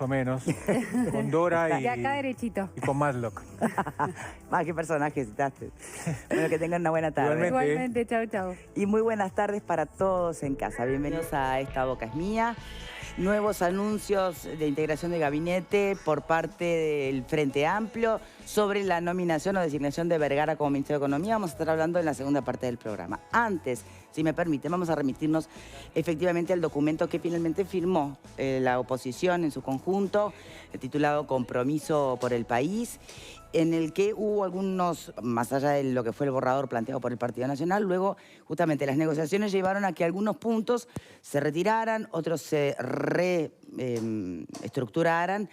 o menos, con Dora Y acá derechito. y con Matlock. Qué personaje citaste. Bueno, que tengan una buena tarde. Igualmente, chau, chau. Y muy buenas tardes para todos en casa. Bienvenidos a Esta Boca es Mía. Nuevos anuncios de integración de gabinete por parte del Frente Amplio sobre la nominación o designación de Vergara como Ministro de Economía. Vamos a estar hablando en la segunda parte del programa. Antes, si me permiten, vamos a remitirnos efectivamente al documento que finalmente firmó la oposición en su conjunto, titulado Compromiso por el País, en el que hubo algunos, más allá de lo que fue el borrador planteado por el Partido Nacional, luego justamente las negociaciones llevaron a que algunos puntos se retiraran, otros se reestructuraran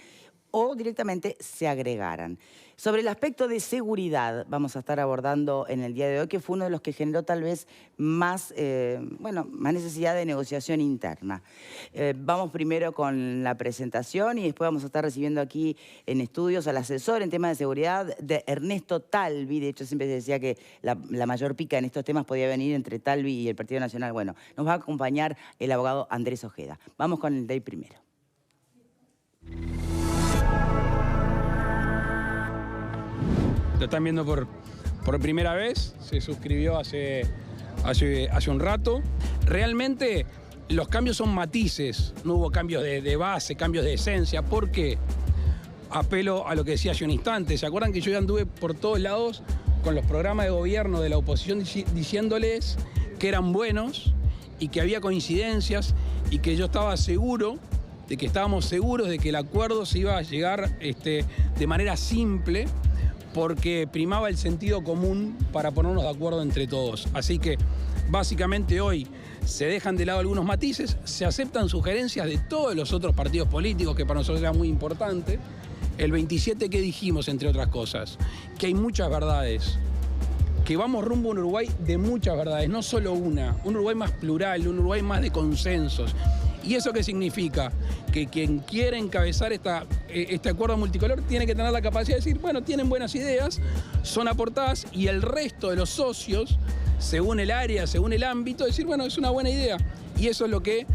o directamente se agregaran. Sobre el aspecto de seguridad vamos a estar abordando en el día de hoy, que fue uno de los que generó tal vez más, más necesidad de negociación interna. Vamos primero con la presentación y después vamos a estar recibiendo aquí en estudios al asesor en temas de seguridad de Ernesto Talvi. De hecho, siempre se decía que la mayor pica en estos temas podía venir entre Talvi y el Partido Nacional. Bueno, nos va a acompañar el abogado Andrés Ojeda. Vamos con el de ahí primero. Lo están viendo por primera vez, se suscribió hace un rato. Realmente los cambios son matices, no hubo cambios de base, cambios de esencia. ¿Por qué? Apelo a lo que decía hace un instante. ¿Se acuerdan que yo ya anduve por todos lados con los programas de gobierno de la oposición diciéndoles que eran buenos y que había coincidencias y que yo estaba seguro de que estábamos seguros de que el acuerdo se iba a llegar de manera simple, porque primaba el sentido común para ponernos de acuerdo entre todos? Así que básicamente hoy se dejan de lado algunos matices, se aceptan sugerencias de todos los otros partidos políticos, que para nosotros era muy importante. El 27 que dijimos, entre otras cosas, que hay muchas verdades, que vamos rumbo a un Uruguay de muchas verdades, no solo una, un Uruguay más plural, un Uruguay más de consensos. ¿Y eso qué significa? Que quien quiere encabezar este acuerdo multicolor tiene que tener la capacidad de decir, bueno, tienen buenas ideas, son aportadas, y el resto de los socios, según el área, según el ámbito, decir, bueno, es una buena idea. Y eso es lo que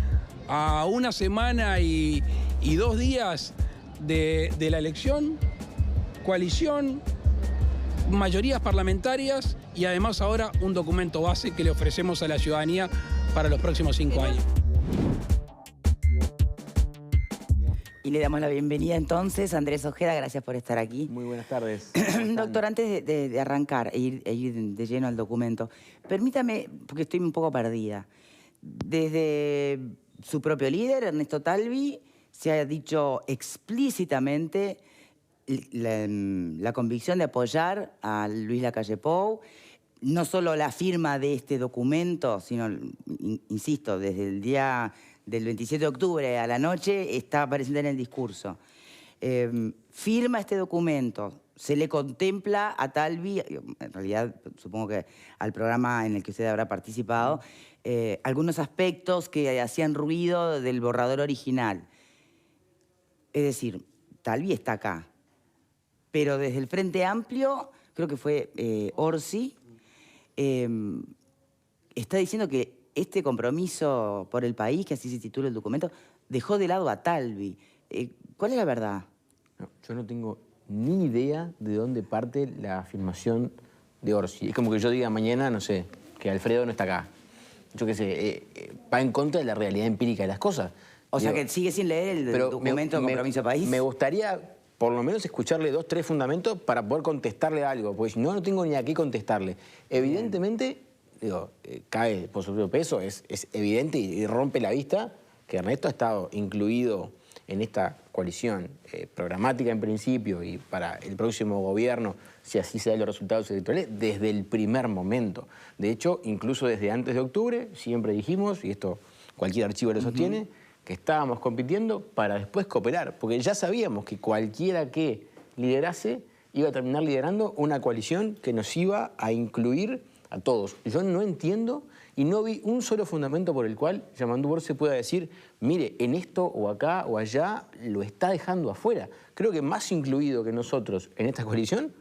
a una semana y 2 días de la elección, coalición, mayorías parlamentarias y además ahora un documento base que le ofrecemos a la ciudadanía para los próximos 5 años. Y le damos la bienvenida entonces a Andrés Ojeda. Gracias por estar aquí. Muy buenas tardes. Doctor, antes de arrancar e ir de lleno al documento, permítame, porque estoy un poco perdida. Desde su propio líder, Ernesto Talvi, se ha dicho explícitamente la convicción de apoyar a Luis Lacalle Pou. No solo la firma de este documento, sino, insisto, desde el día del 27 de octubre a la noche está presente en el discurso. Firma este documento, se le contempla a Talvi, en realidad supongo que al programa en el que usted habrá participado, algunos aspectos que hacían ruido del borrador original. Es decir, Talvi está acá, pero desde el Frente Amplio, creo que fue Orsi, está diciendo que este compromiso por el país, que así se titula el documento, dejó de lado a Talvi. ¿Cuál es la verdad? No, yo no tengo ni idea de dónde parte la afirmación de Orsi. Es como que yo diga mañana, no sé, que Alfredo no está acá. Yo qué sé, va en contra de la realidad empírica de las cosas. O sea, que sigue sin leer el documento de compromiso país. Me gustaría por lo menos escucharle 2, 3 fundamentos para poder contestarle algo, porque si no, no tengo ni a qué contestarle. Evidentemente, digo, cae por su propio peso, es evidente y rompe la vista que Ernesto ha estado incluido en esta coalición programática en principio y para el próximo gobierno, si así se dan los resultados electorales, desde el primer momento. De hecho, incluso desde antes de octubre, siempre dijimos, y esto cualquier archivo lo sostiene, que estábamos compitiendo para después cooperar, porque ya sabíamos que cualquiera que liderase iba a terminar liderando una coalición que nos iba a incluir a todos. Yo no entiendo y no vi un solo fundamento por el cual Yamandu Borse pueda decir, mire, en esto o acá o allá lo está dejando afuera. Creo que más incluido que nosotros en esta coalición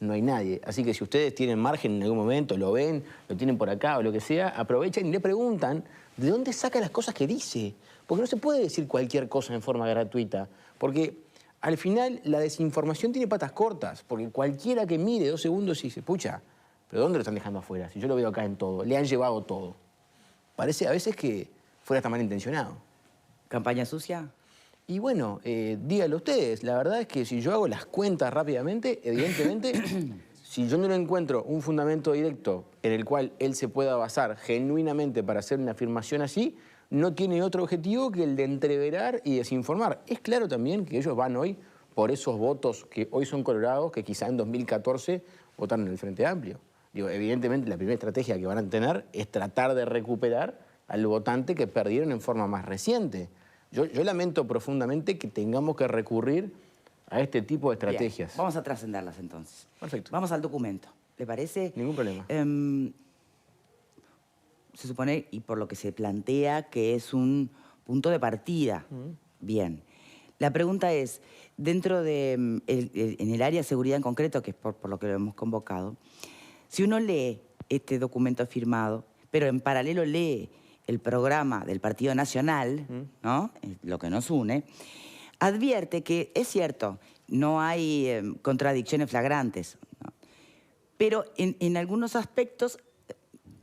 no hay nadie. Así que si ustedes tienen margen en algún momento, lo ven, lo tienen por acá o lo que sea, aprovechan y le preguntan de dónde saca las cosas que dice. Porque no se puede decir cualquier cosa en forma gratuita. Porque al final la desinformación tiene patas cortas, porque cualquiera que mire 2 segundos y dice, pucha, ¿pero dónde lo están dejando afuera? Si yo lo veo acá en todo, le han llevado todo. Parece a veces que fuera hasta malintencionado. ¿Campaña sucia? Y bueno, díganlo ustedes, la verdad es que si yo hago las cuentas rápidamente, evidentemente, si yo no le encuentro un fundamento directo en el cual él se pueda basar genuinamente para hacer una afirmación así, no tiene otro objetivo que el de entreverar y desinformar. Es claro también que ellos van hoy por esos votos que hoy son colorados, que quizá en 2014 votaron en el Frente Amplio. Digo, evidentemente la primera estrategia que van a tener es tratar de recuperar al votante que perdieron en forma más reciente. Yo lamento profundamente que tengamos que recurrir a este tipo de estrategias. Bien, vamos a trascenderlas entonces. Perfecto. Vamos al documento. ¿Le parece? Ningún problema. Se supone, y por lo que se plantea, que es un punto de partida. Bien. La pregunta es, dentro de en el área de seguridad en concreto, que es por lo que lo hemos convocado, si uno lee este documento firmado, pero en paralelo lee el programa del Partido Nacional, ¿no? Lo que nos une, advierte que, es cierto, no hay contradicciones flagrantes, ¿no? Pero en algunos aspectos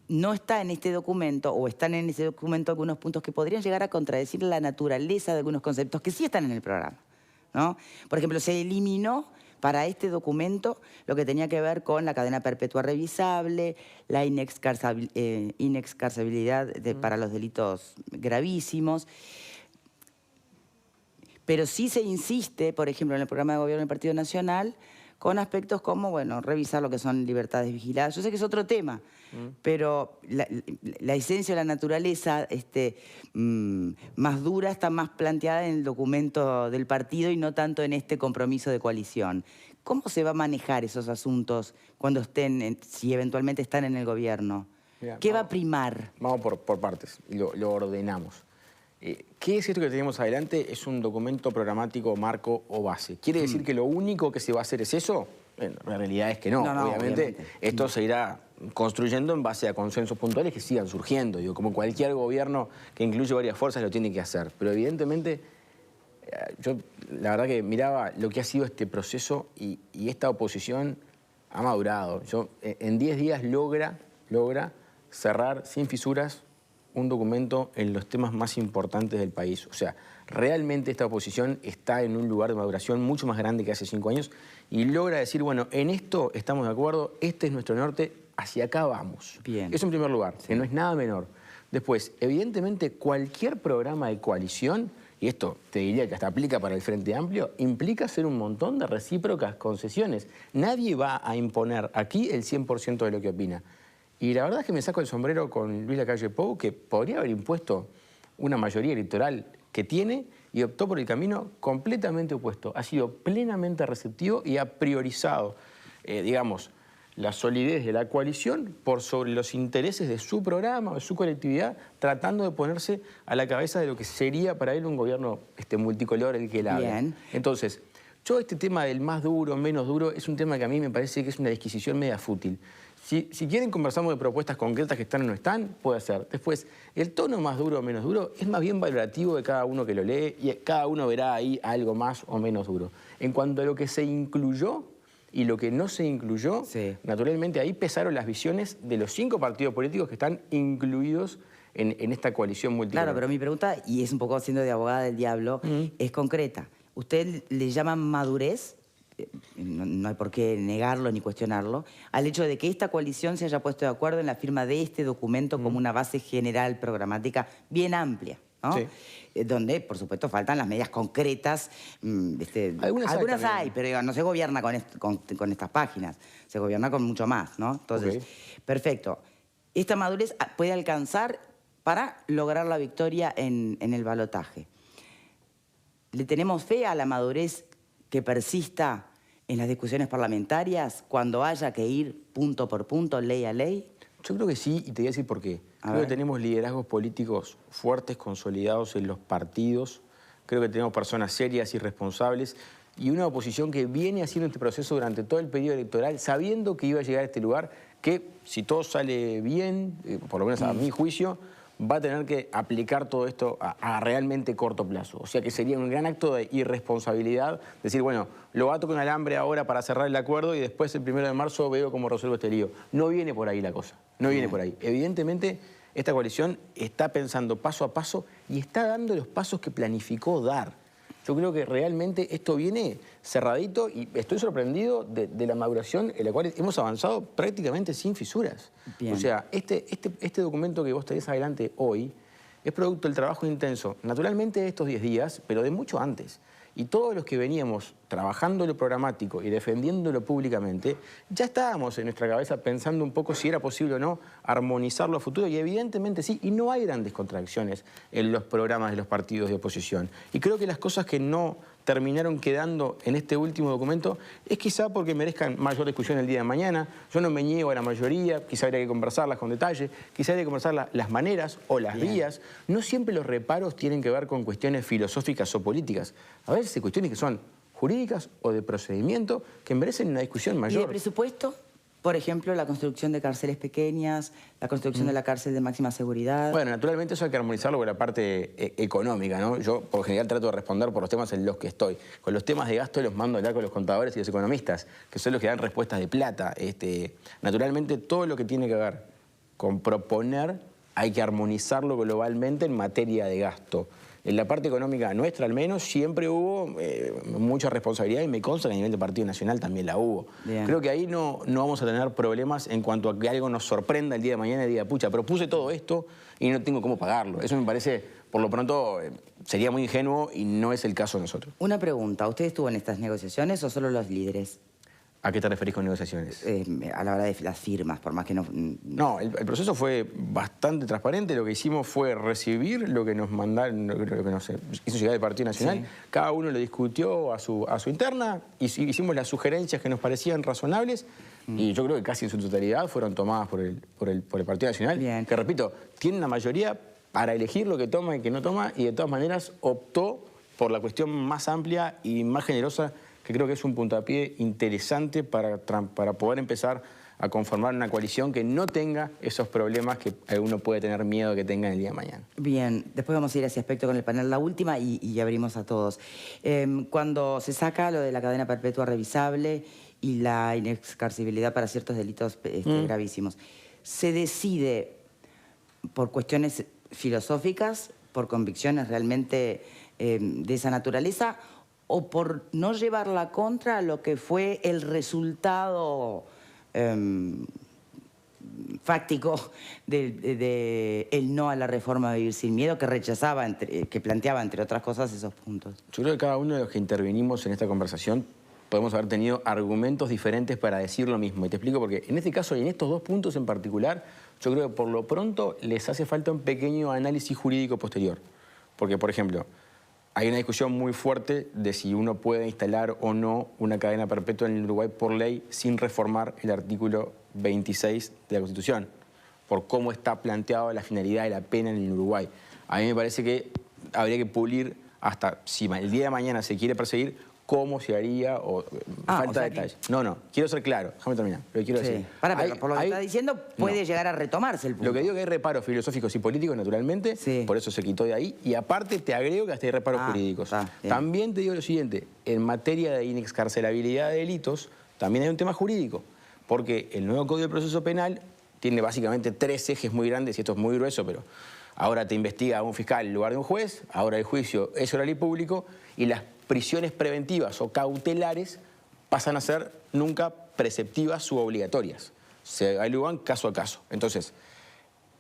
no está en este documento, o están en ese documento algunos puntos que podrían llegar a contradecir la naturaleza de algunos conceptos que sí están en el programa, ¿no? Por ejemplo, se eliminó para este documento lo que tenía que ver con la cadena perpetua revisable, la inexcarcabilidad para los delitos gravísimos. Pero sí se insiste, por ejemplo, en el programa de gobierno del Partido Nacional, con aspectos como, bueno, revisar lo que son libertades vigiladas. Yo sé que es otro tema, pero la esencia o la naturaleza más dura está más planteada en el documento del partido y no tanto en este compromiso de coalición. ¿Cómo se va a manejar esos asuntos cuando estén, si eventualmente están en el gobierno? Mirá, ¿Qué va a primar? Vamos por partes, y lo ordenamos. ¿Qué es esto que tenemos adelante? Es un documento programático, marco o base. ¿Quiere decir que lo único que se va a hacer es eso? Bueno, la realidad es que no. Obviamente. Esto se irá construyendo en base a consensos puntuales que sigan surgiendo. Digo, como cualquier gobierno que incluye varias fuerzas lo tiene que hacer. Pero evidentemente, yo la verdad que miraba lo que ha sido este proceso y esta oposición ha madurado. En 10 días logra cerrar sin fisuras un documento en los temas más importantes del país. O sea, realmente esta oposición está en un lugar de maduración mucho más grande que hace 5 años y logra decir, bueno, en esto estamos de acuerdo, este es nuestro norte, hacia acá vamos. Bien. Eso en primer lugar, que no es nada menor. Después, evidentemente, cualquier programa de coalición, y esto te diría que hasta aplica para el Frente Amplio, implica hacer un montón de recíprocas concesiones. Nadie va a imponer aquí el 100% de lo que opina. Y la verdad es que me saco el sombrero con Luis Lacalle Pou, que podría haber impuesto una mayoría electoral que tiene y optó por el camino completamente opuesto. Ha sido plenamente receptivo y ha priorizado, digamos, la solidez de la coalición por sobre los intereses de su programa, de su colectividad, tratando de ponerse a la cabeza de lo que sería para él un gobierno multicolor el que él habla. Bien. Entonces, este tema del más duro, menos duro, es un tema que a mí me parece que es una disquisición media fútil. Si quieren conversamos de propuestas concretas que están o no están, puede ser. Después, el tono más duro o menos duro es más bien valorativo de cada uno que lo lee y cada uno verá ahí algo más o menos duro. En cuanto a lo que se incluyó y lo que no se incluyó, naturalmente ahí pesaron las visiones de los 5 partidos políticos que están incluidos en esta coalición multicolor. Claro, pero mi pregunta, y es un poco siendo de abogada del diablo, es concreta. ¿Usted le llama madurez? No hay por qué negarlo ni cuestionarlo, al hecho de que esta coalición se haya puesto de acuerdo en la firma de este documento como una base general programática bien amplia, ¿no? Sí. Donde, por supuesto, faltan las medidas concretas. Algunas hay, pero digo, no se gobierna con estas páginas, se gobierna con mucho más, ¿no? Entonces, perfecto. Esta madurez puede alcanzar para lograr la victoria en el balotaje. ¿Le tenemos fe a la madurez que persista en las discusiones parlamentarias cuando haya que ir punto por punto, ley a ley? Yo creo que sí, y te voy a decir por qué. Creo que tenemos liderazgos políticos fuertes, consolidados en los partidos. Creo que tenemos personas serias y responsables y una oposición que viene haciendo este proceso durante todo el periodo electoral, sabiendo que iba a llegar a este lugar, que si todo sale bien, por lo menos a mi juicio, va a tener que aplicar todo esto a realmente corto plazo. O sea que sería un gran acto de irresponsabilidad decir, bueno, lo ato con alambre ahora para cerrar el acuerdo y después el 1 de marzo veo cómo resuelvo este lío. No viene por ahí la cosa, no viene por ahí. Evidentemente, esta coalición está pensando paso a paso y está dando los pasos que planificó dar. Yo creo que realmente esto viene cerradito y estoy sorprendido de la maduración en la cual hemos avanzado prácticamente sin fisuras. Bien. O sea, este documento que vos tenés adelante hoy es producto del trabajo intenso, naturalmente de estos 10 días, pero de mucho antes. Y todos los que veníamos trabajando lo programático y defendiéndolo públicamente, ya estábamos en nuestra cabeza pensando un poco si era posible o no armonizarlo a futuro, y evidentemente sí, y no hay grandes contradicciones en los programas de los partidos de oposición. Y creo que las cosas que no terminaron quedando en este último documento es quizá porque merezcan mayor discusión el día de mañana. Yo no me niego a la mayoría, quizá habría que conversarlas con detalle, quizá habría que conversar las maneras o las vías. No siempre los reparos tienen que ver con cuestiones filosóficas o políticas. A veces hay cuestiones que son jurídicas o de procedimiento que merecen una discusión ¿Y mayor. de presupuesto? Por ejemplo, la construcción de cárceles pequeñas, la construcción de la cárcel de máxima seguridad. Bueno, naturalmente eso hay que armonizarlo con la parte económica, ¿no? Yo, por lo general, trato de responder por los temas en los que estoy. Con los temas de gasto los mando a hablar con los contadores y los economistas, que son los que dan respuestas de plata. Naturalmente, todo lo que tiene que ver con proponer hay que armonizarlo globalmente en materia de gasto. En la parte económica nuestra, al menos, siempre hubo mucha responsabilidad y me consta que a nivel de Partido Nacional también la hubo. Bien. Creo que ahí no vamos a tener problemas en cuanto a que algo nos sorprenda el día de mañana y diga, pucha, propuse todo esto y no tengo cómo pagarlo. Eso me parece, por lo pronto, sería muy ingenuo y no es el caso de nosotros. Una pregunta, ¿usted estuvo en estas negociaciones o solo los líderes? ¿A qué te referís con negociaciones? A la hora de las firmas, por más que no... No, el proceso fue bastante transparente. Lo que hicimos fue recibir lo que nos mandaron, lo que nos hizo llegar el Partido Nacional. Sí. Cada uno lo discutió a su interna, hicimos las sugerencias que nos parecían razonables y yo creo que casi en su totalidad fueron tomadas por el Partido Nacional. Bien. Que, repito, tiene una mayoría para elegir lo que toma y que no toma y de todas maneras optó por la cuestión más amplia y más generosa, que creo que es un puntapié interesante para poder empezar a conformar una coalición que no tenga esos problemas que uno puede tener miedo de que tenga el día de mañana. Bien, después vamos a ir a ese aspecto con el panel, la última, y abrimos a todos. Cuando se saca lo de la cadena perpetua revisable y la inexcarcibilidad para ciertos delitos gravísimos, ¿se decide por cuestiones filosóficas, por convicciones realmente de esa naturaleza, o por no llevar la contra lo que fue el resultado fáctico de el no a la reforma de Vivir Sin Miedo, que rechazaba, que planteaba, entre otras cosas, esos puntos? Yo creo que cada uno de los que intervenimos en esta conversación podemos haber tenido argumentos diferentes para decir lo mismo. Y te explico por qué. En este caso y en estos dos puntos en particular, yo creo que por lo pronto les hace falta un pequeño análisis jurídico posterior. Porque, por ejemplo, hay una discusión muy fuerte de si uno puede instalar o no una cadena perpetua en el Uruguay por ley sin reformar el artículo 26 de la Constitución, por cómo está planteada la finalidad de la pena en el Uruguay. A mí me parece que habría que pulir hasta, si el día de mañana se quiere perseguir, cómo se haría o falta de detalles. No, quiero ser claro, déjame terminar, lo que quiero decir. Pero por lo que está diciendo puede llegar a retomarse el punto. Lo que digo es que hay reparos filosóficos y políticos, naturalmente, por eso se quitó de ahí, y aparte te agrego que hasta hay reparos jurídicos. También te digo lo siguiente, en materia de inexcarcelabilidad de delitos, también hay un tema jurídico, porque el nuevo Código de Proceso Penal tiene básicamente 3 ejes muy grandes, y esto es muy grueso, pero ahora te investiga un fiscal en lugar de un juez, ahora el juicio es oral y público, y las prisiones preventivas o cautelares pasan a ser nunca preceptivas u obligatorias. Se evalúan caso a caso. Entonces,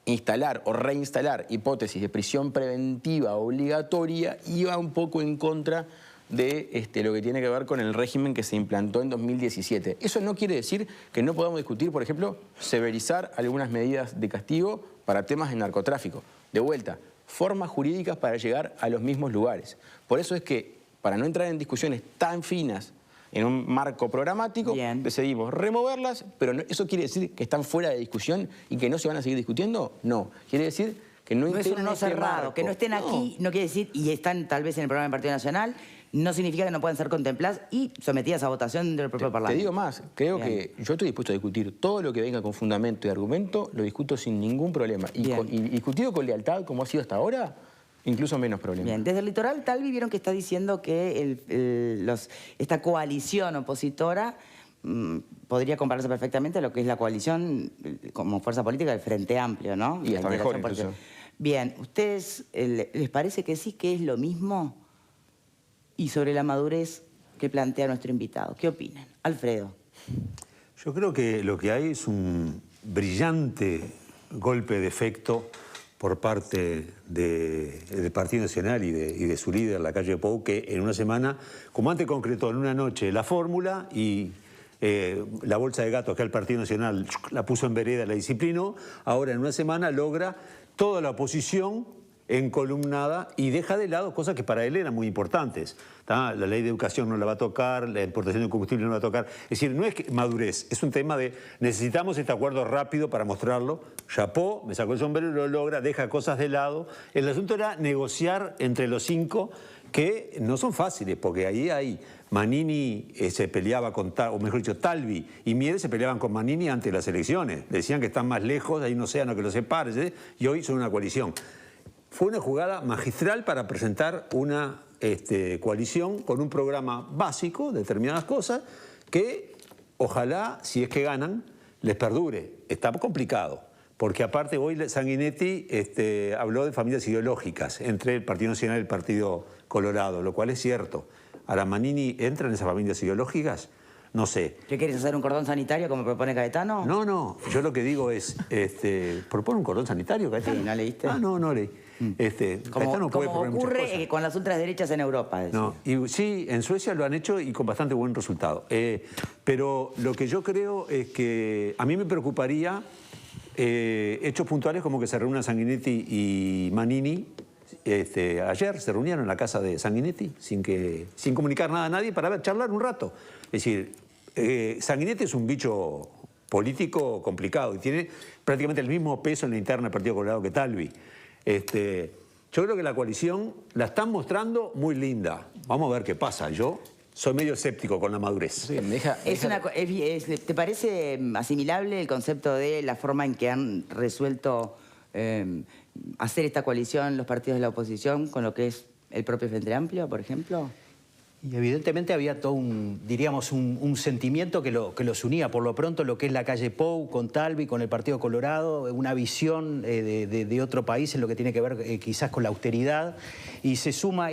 instalar o reinstalar hipótesis de prisión preventiva obligatoria iba un poco en contra de lo que tiene que ver con el régimen que se implantó en 2017. Eso no quiere decir que no podamos discutir, por ejemplo, severizar algunas medidas de castigo para temas de narcotráfico. De vuelta, formas jurídicas para llegar a los mismos lugares. Por eso es que, para no entrar en discusiones tan finas en un marco programático, decidimos removerlas, pero ¿eso quiere decir que están fuera de discusión y que no se van a seguir discutiendo? No. Quiere decir que no es un no cerrado, que no estén aquí, no quiere decir, y están tal vez en el programa del Partido Nacional, no significa que no puedan ser contempladas y sometidas a votación del propio Te Parlamento. digo más, creo Bien. que yo estoy dispuesto a discutir todo lo que venga con fundamento y argumento, lo discuto sin ningún problema. Y, Bien. y discutido con lealtad, como ha sido hasta ahora, incluso menos problema. Bien, desde el litoral Talvi vieron que está diciendo que esta coalición opositora podría compararse perfectamente a lo que es la coalición como fuerza política del Frente Amplio, ¿no? Y La hasta mejor, integración política. incluso. Bien, ¿ustedes les parece que sí, que es lo mismo? Y sobre la madurez que plantea nuestro invitado, ¿qué opinan? Alfredo. Yo creo que lo que hay es un brillante golpe de efecto por parte del Partido Nacional y de su líder, la calle Pou, que en una semana, como antes concretó en una noche la fórmula y la bolsa de gatos que el Partido Nacional la puso en vereda, la disciplinó, ahora en una semana logra toda la oposición encolumnada y deja de lado cosas que para él eran muy importantes. La ley de educación no la va a tocar, la importación de combustible no la va a tocar. Es decir, no es madurez, es un tema de necesitamos este acuerdo rápido para mostrarlo. Chapó, me sacó el sombrero y lo logra, deja cosas de lado. El asunto era negociar entre los 5, que no son fáciles, porque ahí hay Manini se peleaba con, o mejor dicho, Talvi y Mieres se peleaban con Manini antes de las elecciones. Le decían que están más lejos, hay un océano que los separe, ¿sí? Y hoy son una coalición. Fue una jugada magistral para presentar una coalición con un programa básico, determinadas cosas, que ojalá, si es que ganan, les perdure. Está complicado, porque aparte hoy Sanguinetti habló de familias ideológicas entre el Partido Nacional y el Partido Colorado, lo cual es cierto. Ahora, ¿Manini entra en esas familias ideológicas? No sé. ¿Qué quieres hacer, un cordón sanitario como propone Caetano? No, no, yo lo que digo es, ¿propone un cordón sanitario, Caetano? Sí, ¿no leíste? Ah, no, no leí. Caetano puede Como proponer muchas ocurre cosas. con las ultraderechas en Europa. decía. No, y sí, en Suecia lo han hecho y con bastante buen resultado. Pero lo que yo creo es que a mí me preocuparía hechos puntuales como que se reúnan Sanguinetti y Manini. Ayer se reunieron en la casa de Sanguinetti sin comunicar nada a nadie para charlar un rato. Es decir, Sanguinetti es un bicho político complicado y tiene prácticamente el mismo peso en la interna del Partido Colorado que Talvi. Yo creo que la coalición la están mostrando muy linda. Vamos a ver qué pasa. Yo soy medio escéptico con la madurez. Sí, ¿Te parece asimilable el concepto de la forma en que han resuelto hacer esta coalición los partidos de la oposición con lo que es el propio Frente Amplio, por ejemplo? Y evidentemente había todo un sentimiento que los unía. Por lo pronto lo que es la calle Pou con Talvi, con el Partido Colorado, una visión de otro país en lo que tiene que ver quizás con la austeridad. Y se suma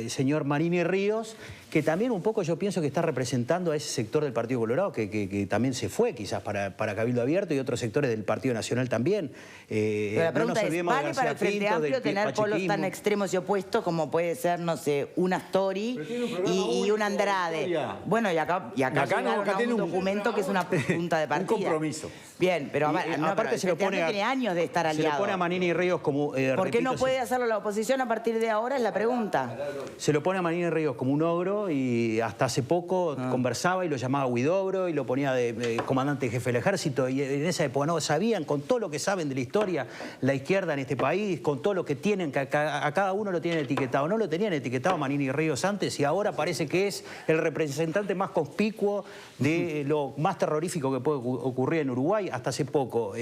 señor Manini Ríos, que también un poco yo pienso que está representando a ese sector del Partido Colorado que también se fue quizás para Cabildo Abierto y otros sectores del Partido Nacional también. Pero la pregunta es, ¿vale para el Frente Pinto, Amplio del tener polos pachequismo? tan extremos y opuestos como puede ser, no sé, un Astori y un Andrade? Bueno, y acá llegaron a un documento que es una punta de partida. Un compromiso. Bien, pero aparte se lo pone tiene años de estar aliado. Se lo pone a Manini Ríos como... ¿Por qué no repito, puede hacerlo la oposición a partir de ahora? Es la pregunta. Se lo pone a Manini Ríos como un ogro y hasta hace poco conversaba y lo llamaba Huidobro y lo ponía de comandante jefe del ejército, y en esa época no sabían, con todo lo que saben de la historia, la izquierda en este país, con todo lo que tienen, que a cada uno lo tienen etiquetado. No lo tenían etiquetado a Manini Ríos antes y ahora parece que es el representante más conspicuo de lo más terrorífico que puede ocurrir en Uruguay hasta hace poco.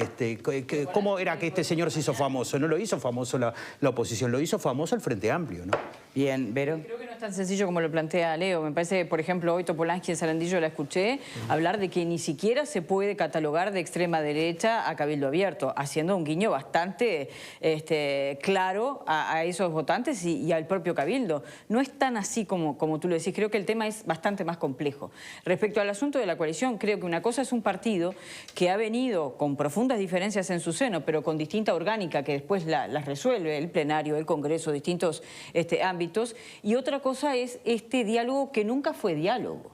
¿Cómo era que este señor se hizo famoso? No lo hizo famoso la oposición, lo hizo famoso el Frente Amplio, ¿no? Bien, Vero. Creo que no es tan sencillo como lo plantea Leo. Me parece que, por ejemplo, hoy Topolansky en Sarandillo la escuché hablar de que ni siquiera se puede catalogar de extrema derecha a Cabildo Abierto, haciendo un guiño bastante claro a esos votantes y al propio Cabildo. No es tan así como tú lo decís. Creo que el tema es bastante más complejo. Respecto al asunto de la coalición, creo que una cosa es un partido que ha venido con profundas diferencias en su seno, pero con distinta orgánica que después las resuelve el plenario, el Congreso, distintos ámbitos. Y otra cosa es este diálogo que nunca fue diálogo.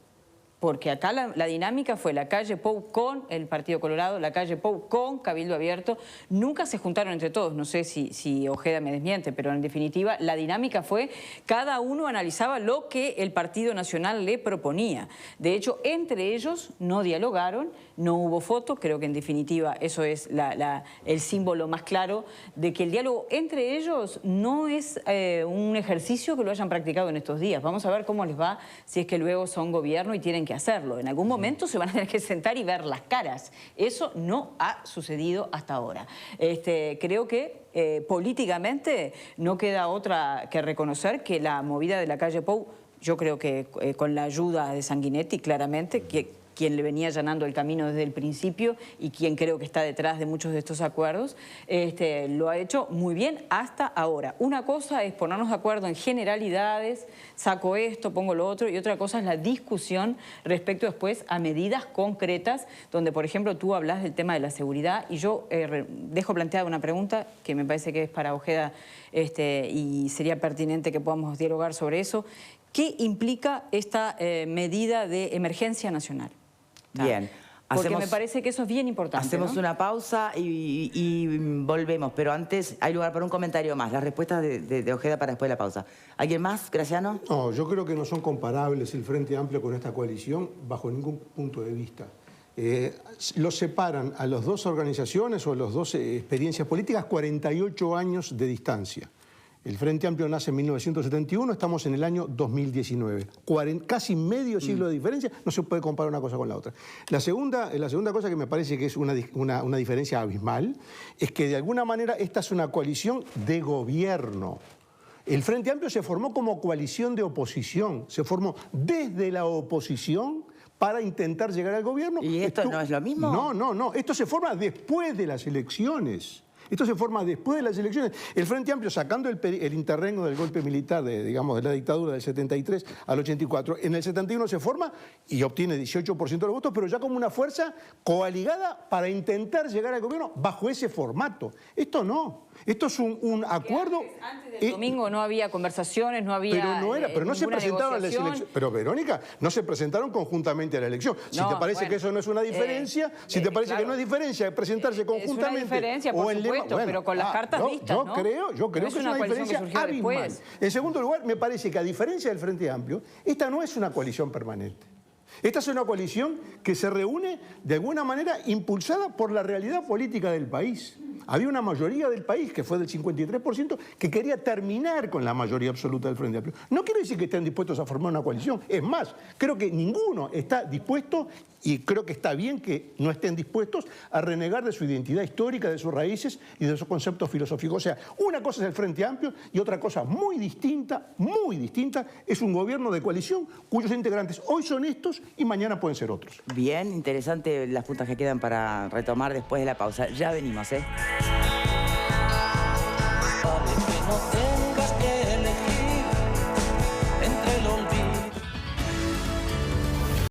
porque acá la dinámica fue la calle Pou con el Partido Colorado, la calle Pou con Cabildo Abierto. Nunca se juntaron entre todos, no sé si Ojeda me desmiente, pero en definitiva la dinámica fue cada uno analizaba lo que el Partido Nacional le proponía. De hecho, entre ellos no dialogaron, no hubo foto, creo que en definitiva eso es el símbolo más claro de que el diálogo entre ellos no es un ejercicio que lo hayan practicado en estos días. Vamos a ver cómo les va si es que luego son gobierno y tienen que hacerlo. En algún momento se van a tener que sentar y ver las caras. Eso no ha sucedido hasta ahora. Creo que políticamente no queda otra que reconocer que la movida de la calle Pou, yo creo que con la ayuda de Sanguinetti, claramente, quien le venía allanando el camino desde el principio y quien creo que está detrás de muchos de estos acuerdos, lo ha hecho muy bien hasta ahora. Una cosa es ponernos de acuerdo en generalidades, saco esto, pongo lo otro, y otra cosa es la discusión respecto después a medidas concretas, donde por ejemplo tú hablas del tema de la seguridad y yo dejo planteada una pregunta que me parece que es para Ojeda y sería pertinente que podamos dialogar sobre eso. ¿Qué implica esta medida de emergencia nacional? Bien. Porque me parece que eso es bien importante. Hacemos una pausa y volvemos, pero antes hay lugar para un comentario más, las respuestas de Ojeda para después de la pausa. ¿Alguien más, Graciano? No, yo creo que no son comparables el Frente Amplio con esta coalición bajo ningún punto de vista. Los separan a las dos organizaciones o a las dos experiencias políticas 48 años de distancia. El Frente Amplio nace en 1971, estamos en el año 2019. Casi medio siglo de diferencia, no se puede comparar una cosa con la otra. La segunda cosa que me parece que es una diferencia abismal es que de alguna manera esta es una coalición de gobierno. El Frente Amplio se formó como coalición de oposición, se formó desde la oposición para intentar llegar al gobierno. ¿Y esto no es lo mismo? No, esto se forma después de las elecciones. Esto se forma después de las elecciones. El Frente Amplio, sacando el interregno del golpe militar, de la dictadura del 73 al 84, en el 71 se forma y obtiene 18% de los votos, pero ya como una fuerza coaligada para intentar llegar al gobierno bajo ese formato. Esto no. Esto es un acuerdo... Antes del domingo no había conversaciones, no había pero no se presentaron a las elecciones. Pero, Verónica, no se presentaron conjuntamente a la elección. Si te parece que eso no es una diferencia, si te parece que no es diferencia presentarse conjuntamente... Es una diferencia, por supuesto, pero con las cartas vistas, ¿no? Yo creo que es una diferencia abismal. En segundo lugar, me parece que a diferencia del Frente Amplio, esta no es una coalición permanente. Esta es una coalición que se reúne de alguna manera impulsada por la realidad política del país. Había una mayoría del país, que fue del 53%, que quería terminar con la mayoría absoluta del Frente Amplio. No quiere decir que estén dispuestos a formar una coalición. Es más, creo que ninguno está dispuesto, y creo que está bien que no estén dispuestos a renegar de su identidad histórica, de sus raíces y de sus conceptos filosóficos. O sea, una cosa es el Frente Amplio y otra cosa muy distinta, es un gobierno de coalición cuyos integrantes hoy son estos y mañana pueden ser otros. Bien, interesante las puntas que quedan para retomar después de la pausa. Ya venimos, ¿eh?